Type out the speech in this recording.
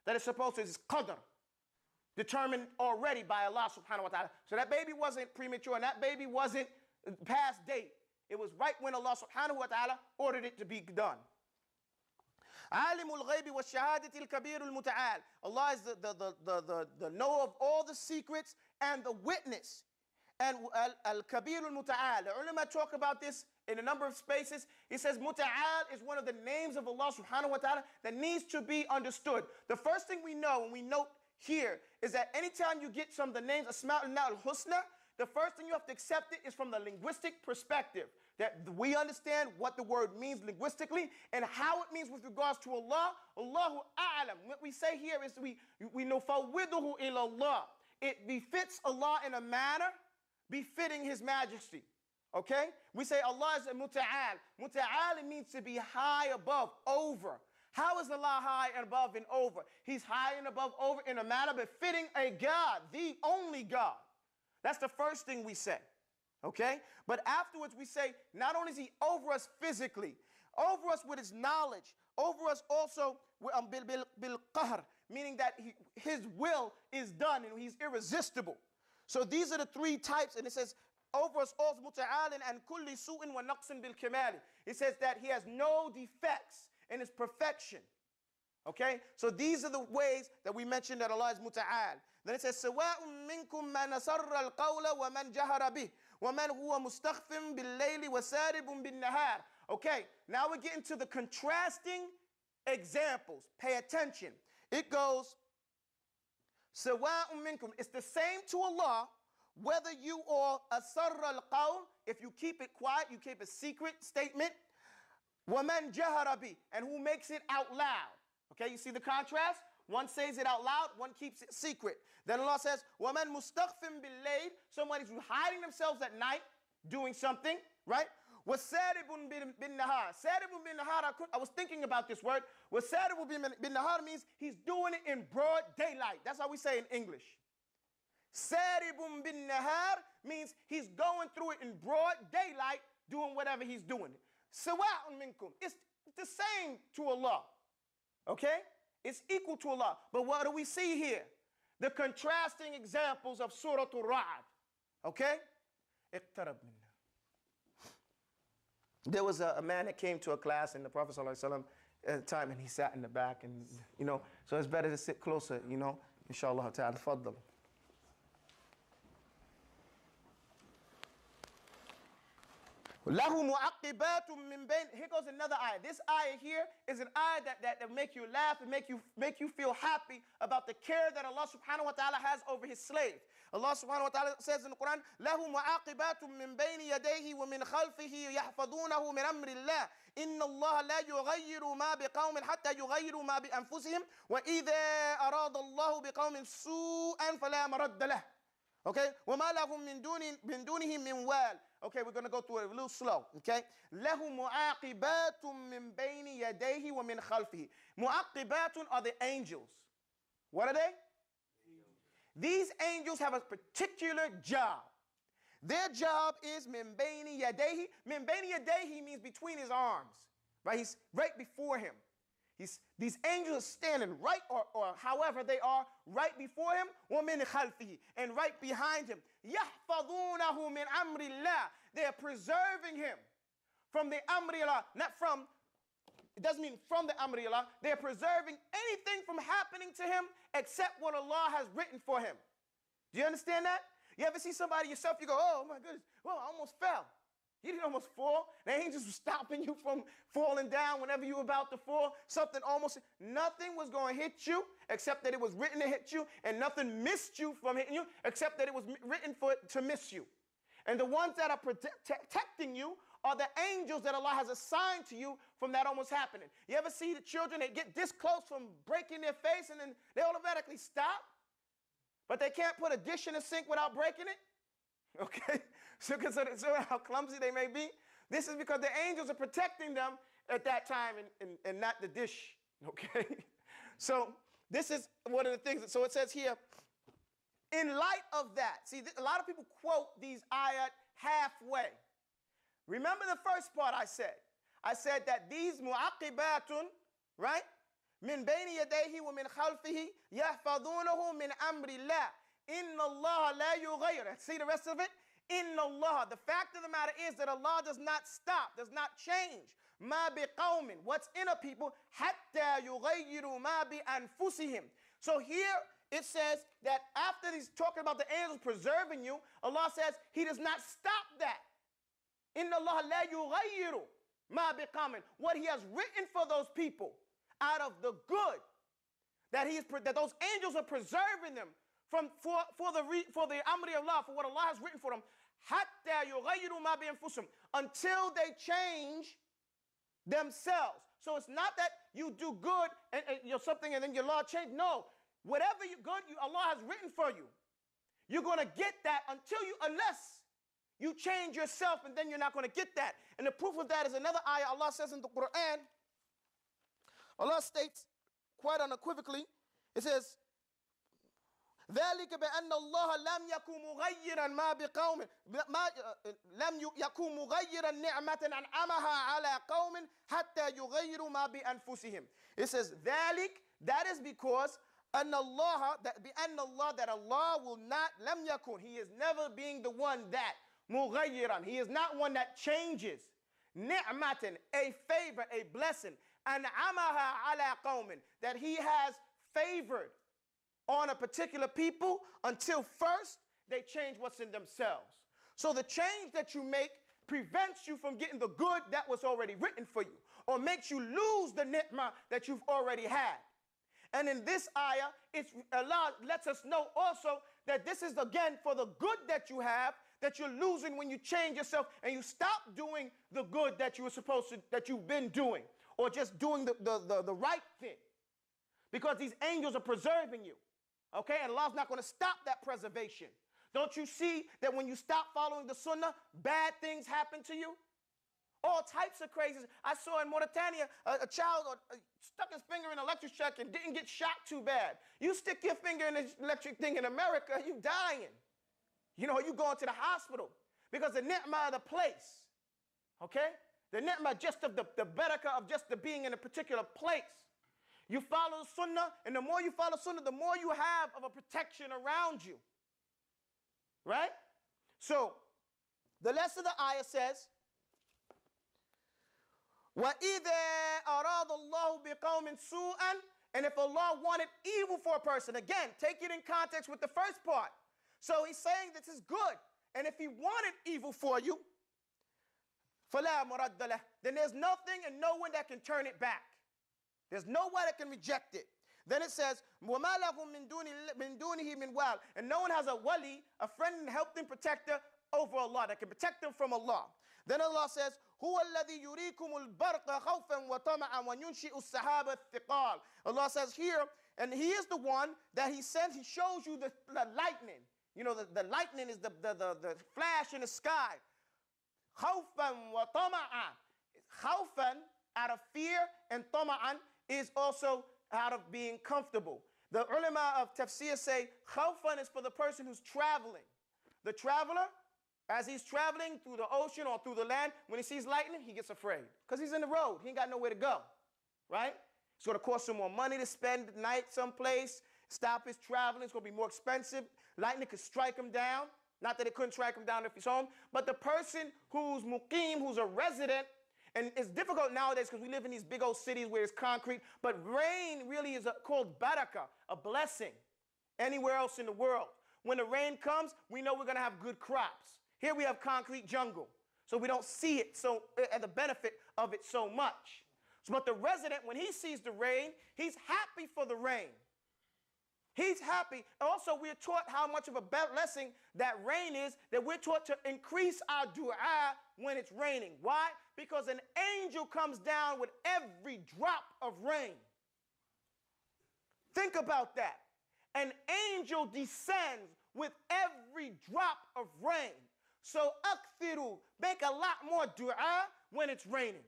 that is supposed to, is qadr, determined already by Allah subhanahu wa ta'ala. So that baby wasn't premature, and that baby wasn't past date. It was right when Allah subhanahu wa ta'ala ordered it to be done. Alimul ghaybi wa shahadati al-kabirul muta'al. Allah is the knower of all the secrets and the witness. And al-kabirul muta'al. The ulama talk about this in a number of spaces. He says muta'al is one of the names of Allah subhanahu wa ta'ala that needs to be understood. The first thing we know, and we note here, is that anytime you get some of the names Asma'ul al-Husna, the first thing you have to accept it is from the linguistic perspective, that we understand what the word means linguistically and how it means with regards to Allah. Allahu a'lam. What we say here is we nufawwiduhu ila Allah. It befits Allah in a manner befitting His majesty. Okay? We say Allah is a muta'al. Muta'al means to be high above, over. How is Allah high and above and over? He's high and above, over in a manner befitting a God, the only God. That's the first thing we say, okay? But afterwards we say, not only is He over us physically, over us with His knowledge, over us also bil qahr, meaning that His will is done and He's irresistible. So these are the three types, and it says, over us also muta'alin and kulli su'in wa naqsin bil kamali. It says that He has no defects in His perfection. Okay, so these are the ways that we mentioned that Allah is muta'al. Then it says, سَوَاءٌ مِّنْكُمْ مَنْ أَسَرَّ الْقَوْلَ وَمَنْ جَهَرَ بِهِ وَمَنْ هُوَ مُسْتَخْفٍ بِاللَّيْلِ وَسَارِبٌ بِالنَّهَارِ. Okay, now we're getting to the contrasting examples. Pay attention. It goes, سَوَاءٌ مِّنْكُمْ. It's the same to Allah, whether you are أَسَرَّ الْقَوْلِ, if you keep it quiet, you keep a secret statement, وَمَنْ جَهَرَ بِهِ, and who makes it out loud. Okay, you see the contrast? One says it out loud, one keeps it secret. Then Allah says, وَمَنْ مُسْتَخْفٍ بِاللَّيْلِ, somebody's hiding themselves at night, doing something, right? وَسَارِبٌ بِالنَّهَارِ. سَارِبٌ بِالنَّهَارِ, I was thinking about this word. وَسَارِبٌ بِالنَّهَارِ means he's doing it in broad daylight. That's how we say in English. سَارِبٌ بِالنَّهَارِ means he's going through it in broad daylight, doing whatever he's doing. سَوَاءٌ مِنْكُمْ. It's the same to Allah. Okay? It's equal to Allah. But what do we see here? The contrasting examples of Surat Ar-Ra'd. Okay? There was a man that came to a class in the Prophet ﷺ at the time, and he sat in the back, and so it's better to sit closer, inshallah ta'ala. Faddal. له معقبات من بين. Here goes another ayah. This ayah here is an ayah that make you laugh and make you feel happy about the care that Allah subhanahu wa ta'ala has over His slave. Allah subhanahu wa ta'ala says in the Quran, له معقبات من بين يديه ومن خلفه يحفظونه من أمر الله إن الله لا يغير ما بقوم حتى يغيروا ما بأنفسهم وإذا أراد الله بقوم سوءا فلا مرد له. Okay, وما لهم من دونه من وال. Okay, we're going to go through it a little slow. Okay, له معقبات من بين يديه ومن خلفه. معقبات are the angels. What are they? These angels have a particular job. Their job is من بين يديه. من بين يديه means between his arms. Right? He's right before him. These angels are standing right, or however they are, right before him, وَمِنْ خَلْفِهِ, and right behind him. يَحْفَظُونَهُ مِنْ أَمْرِ اللَّهِ. They are preserving him from the Amri Allah. Not from, it doesn't mean from the Amri Allah. They are preserving anything from happening to him except what Allah has written for him. Do you understand that? You ever see somebody yourself, you go, oh my goodness, well, I almost fell. You didn't almost fall. The angels were stopping you from falling down whenever you were about to fall. Nothing was going to hit you except that it was written to hit you, and nothing missed you from hitting you except that it was written for it to miss you. And the ones that are protecting you are the angels that Allah has assigned to you from that almost happening. You ever see the children that get this close from breaking their face and then they automatically stop? But they can't put a dish in a sink without breaking it? Okay, so how clumsy they may be. This is because the angels are protecting them at that time and not the dish. Okay, so this is one of the things. So it says here, in light of that, see, a lot of people quote these ayat halfway. Remember the first part I said? I said that these mu'aqibatun, right, من بين يديه ومن خلفه يحفظونه من أمر الله إن الله لا يغير. See the rest of it? إن الله. The fact of the matter is that Allah does not stop, does not change. ما بقوم, what's in a people, حتى يغيروا ما بأنفسهم. So here it says that after he's talking about the angels preserving you, Allah says he does not stop that. إن الله لا يغير ما بقوم. What he has written for those people out of the good that that those angels are preserving them from for the amri of Allah, for what Allah has written for them, حتى يغيروا ما بأنفسهم, until they change themselves. So it's not that you do good and you're something and then your law change. No, whatever you good Allah has written for you, you're going to get that unless you change yourself, and then you're not going to get that. And the proof of that is another ayah. Allah says in the Quran, Allah states quite unequivocally, it says, ذلك بأن الله لم يكن مغيرا ما بقوم لم يكن مغيرا نعمة أنعمها على قوم حتى يغيروا ما بأنفسهم. It says ذلك, that is because أن الله, بأن الله, that Allah will not, لم يكن, he is never being the one that مغيرا, he is not one that changes, نعمة, a favor, a blessing, أنعمها على قوم, that he has favored on a particular people until first they change what's in themselves. So the change that you make prevents you from getting the good that was already written for you, or makes you lose the ni'mah that you've already had. And in this ayah, Allah lets us know also that this is again for the good that you have, that you're losing when you change yourself and you stop doing the good that you were supposed to, that you've been doing, or just doing the right thing. Because these angels are preserving you. Okay, and Allah's not going to stop that preservation. Don't you see that when you stop following the sunnah, bad things happen to you? All types of crazies. I saw in Mauritania a child stuck his finger in an electric shock and didn't get shocked too bad. You stick your finger in the electric thing in America, you dying. You know, you going to the hospital because the ni'mah of the place. Okay? The ni'mah just of the barakah of just the being in a particular place. You follow sunnah, and the more you follow sunnah, the more you have of a protection around you. Right? So, the rest of the ayah says, وَإِذَا أَرَادَ اللَّهُ بِقَوْمٍ سُوءًا, and if Allah wanted evil for a person, again, take it in context with the first part. So he's saying this is good, and if he wanted evil for you, فَلَا مُرَدَّ لَهُ, then there's nothing and no one that can turn it back. There's no one that can reject it. Then it says, وَمَا لَهُم مِّن دُونِهِ مِنْ وَالٍ, and no one has a wali, a friend and helping protector over Allah that can protect them from Allah. Then Allah says, هُوَ الَّذِي يُرِيكُمُ الْبَرْقَ خَوْفًا وَطَمَعًا وَيُنْشِئُ السَّحَابَ الثِّقَالَ. Allah says here, and he is the one that he sends, he shows you the lightning. You know, the lightning is the flash in the sky. خَوْفًا وَطَمَعًا. خَوْفًا, out of fear, and طَمَعًا is also out of being comfortable. The ulama of tafsir say khawfan is for the person who's traveling. The traveler, as he's traveling through the ocean or through the land, when he sees lightning, he gets afraid because he's in the road. He ain't got nowhere to go, right? It's going to cost him more money to spend the night someplace, stop his traveling. It's going to be more expensive. Lightning could strike him down. Not that it couldn't strike him down if he's home, but the person who's muqim, who's a resident, and it's difficult nowadays because we live in these big old cities where it's concrete, but rain really is called barakah, a blessing, anywhere else in the world. When the rain comes, we know we're going to have good crops. Here we have concrete jungle, so we don't see it and the benefit of it so much. So, but the resident, when he sees the rain, he's happy for the rain. He's happy. Also, we're taught how much of a blessing that rain is, that we're taught to increase our dua when it's raining. Why? Because an angel comes down with every drop of rain. Think about that. An angel descends with every drop of rain. So, akthiru, make a lot more dua when it's raining.